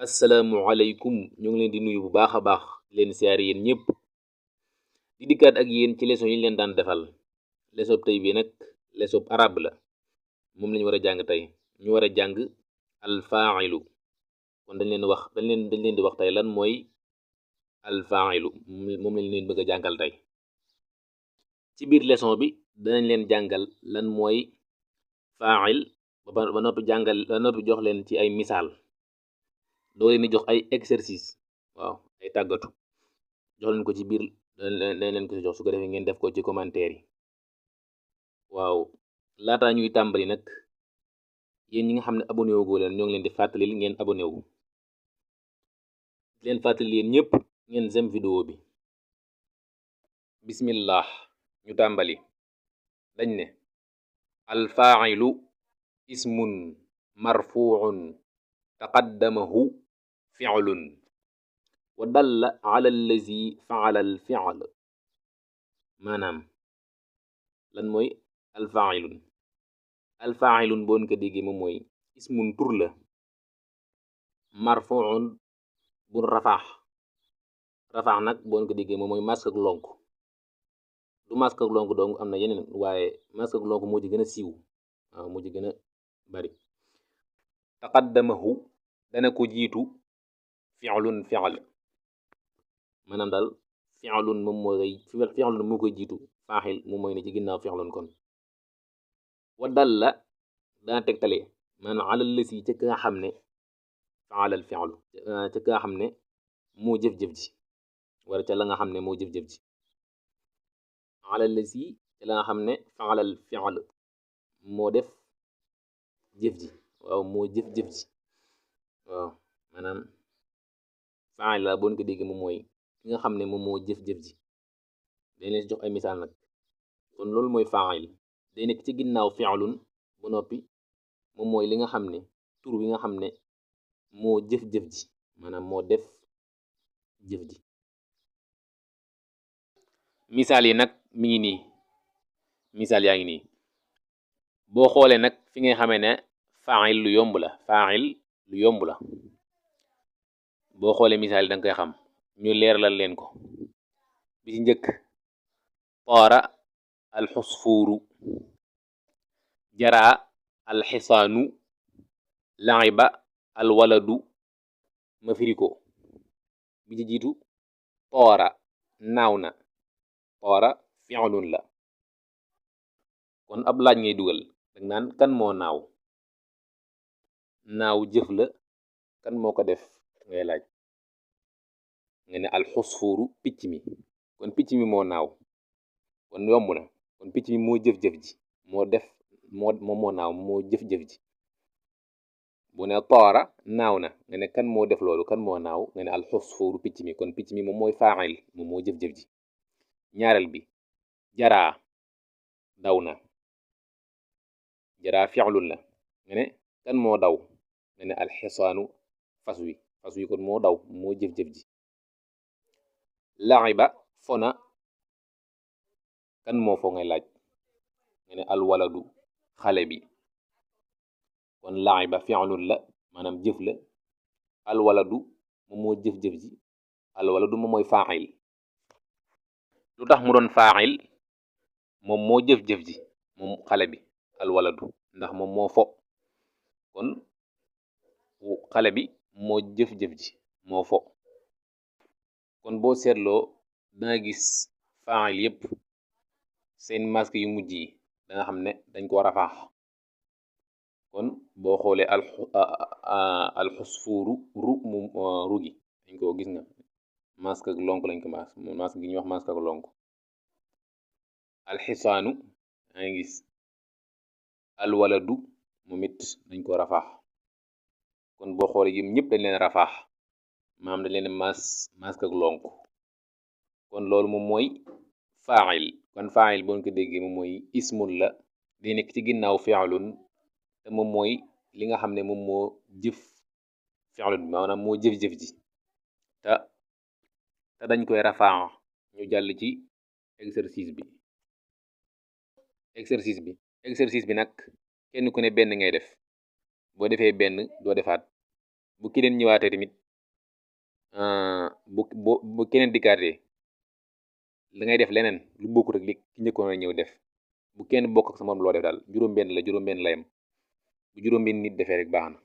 asalaamualeykum ñu ngi leen di nuyu bu baax a baax leen siyaare yéen ñëpp di dikkaat ak yéen ci leçon yi ñu leen daan defal leçon tey bi nag leçon arab la moom lañu war a jàng tey ñu war a jàng alfaailu kon dañ leen di wax tey lan mooy alfaailu moom lañ leen bëgg a jàngal tey ci biir leçon bi danañ leen jàngal lan mooy faail ba noppi jox leen ci ay misaal doo leen di jox ay exercice waaw ay tàggatu jox leen ko ci biir dañ leen ko ci jox su ko defee ngeen def ko ci commentaire yi waaw laataa ñuy tàmbali nag yéen ñi nga xam ne abonné wu leen ñoo ngi leen di fàttalil ngeen abonné wu leen fàttali yéen ñëpp ngeen sem vidéo bi bismillah ñu tàmbali dañ ne alfaailu ismun marfuun taqaddamahu fi'lun wa dalla ala allazi fa'ala al fi'l maanaam lan mooy alfaa'ilun boon ko déggee moom mooy ismun tur la marfuun bu rafaax nag boon ko déggee moom mooy masque ak lonk du masque ak lonk donc am na yeneen waaye masque ak lonk moo ci gën a siiw waaw moo ci gën a bari taqaddamahu dana ko jiitu fi'lun fi'l maanaam daal fi'lun moom moo koy jiitu faaxil moom mooy ne ci ginnaaw fi'lun kon wa dalla dana tegtale maanaam alal lësi ca ka nga xam ne fa'alal fi'lu ca ka nga xam ne moo jëf-jëf ji wala ca la nga xam ne moo jëf-jëf ji alal lësi ca la nga xam ne fa'alal fi'l moo def jëf ji waaw moo jëf-jëf ji waaw maanaam faa'il la boon ko dégg moom mooy ki nga xam ne moom moo jëf-jëf ji dañ leen jox ay misaal nag kon loolu mooy faa'il day nekk ci ginnaaw fi'lun ba noppi moom mooy li nga xam ne tur wi nga xam ne moo jëf-jëf ji maanaam moo def jëf ji misaal yi nag mi ngi nii misaal yaa ngi nii boo xoolee nag fi nga xamee ne faa'il lu yomb la boo xoolee misaal yi danga koy xam ñu leeralal leen ko bi ci njëkk taara alxusfuuru jaraa alxisaanu la'iba alwaladu ma firi ko bi ci jiitu taara naaw na taara fi'lun la kon ab laaj ngay dugal dag naan kan moo naaw jëf la kan moo ko def ngay laaj nga ne alxusfuuru picc mi kon picc mi moo naaw kon yomb na kon picc mi moo jëf-jëf ji moo naaw moo jëf-jëf ji bu ne taara naaw na nga ne kan moo def loolu kan moo naaw nga ne alxusfuuru picc mi kon picc mi moom mooy faa'il moom moo jëf-jëf ji ñaareel bi jaraa daw na jaraa fi'lun la nga ne kan moo daw nga ne alxisaanu fas wi kon moo daw moo jëf-jëf ji la'iba fona kan moo fo ngay laaj nga ne alwaladu xale bi kon la'iba fi'lun la maanaam jëf la alwaladu moom moo jëf-jëf ji alwaladu moom mooy faa'il lu tax mu doon faa'il moom moo jëf-jëf ji moom xale bi alwaladu ndax moom moo fo kon xale bi moo jëf-jëf ji moo fo kon boo seetloo danga gis faa'il yépp seen masque yu mujj yi danga xam ne dañ ko rafaax kon boo xoolee alxusfuuru ru gi dañ ko gis nga masque ak lonk lañ ko masque gi ñuy wax masque ak lonk alxisaanu danga gis alwaladu moom it dañ ko rafaax kon boo xoolee yim ñëpp dañ leen rafaax maam dañ leen masque ak lonk kon loolu moom mooy faa'il kon faa'il boon ko déggee moom mooy ismun la day nekk ci ginnaaw fi'lun te moom mooy li nga xam ne moom moo jëf fi'lun bi maanaam moo jëf-jëf ji te dañ koy rafaa ñu jàll ci exercice bi nag kenn ku ne benn ngay def boo defee benn doo defaat bu keneen ñëwaatee tamit bu keneen dikkaatee da ngay def leneen lu bokkut ak li ki njëkkoon a ñëw def bu kenn bokk ak sa morom loo def daal juróom-benn la juróom-benn la yem bu juróom-benn nit defee rek baax na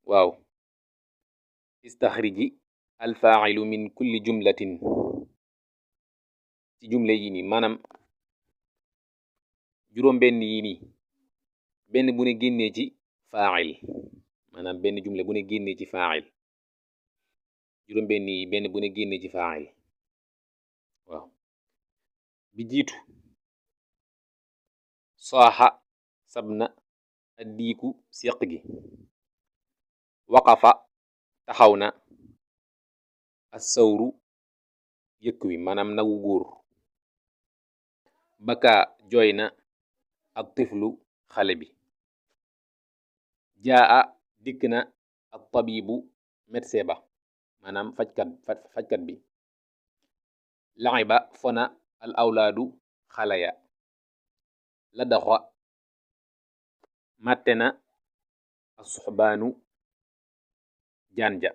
waaw istaxriji alfaa'ilu min kulli jumlatin ci jumle yi nii maanaam juróom-benn yi nii benn bu ne génnee ci faa'il maanaam benn jumle bu ne génnee ci faa'il juróom-benn yi benn bu ne génnee ci faa'il waaw bi jiitu saaxa sabna addiiku seq gi waqafa taxaw na assawru yëkk wi maanaam nagu góor baka jooy na ak tiflu xale bi jaa dikk na ak tabibu médecin ba maanaam fajkat bi laxiba fona al awlaadu xale ya la daxa màtte na as suxbaanu jaan ja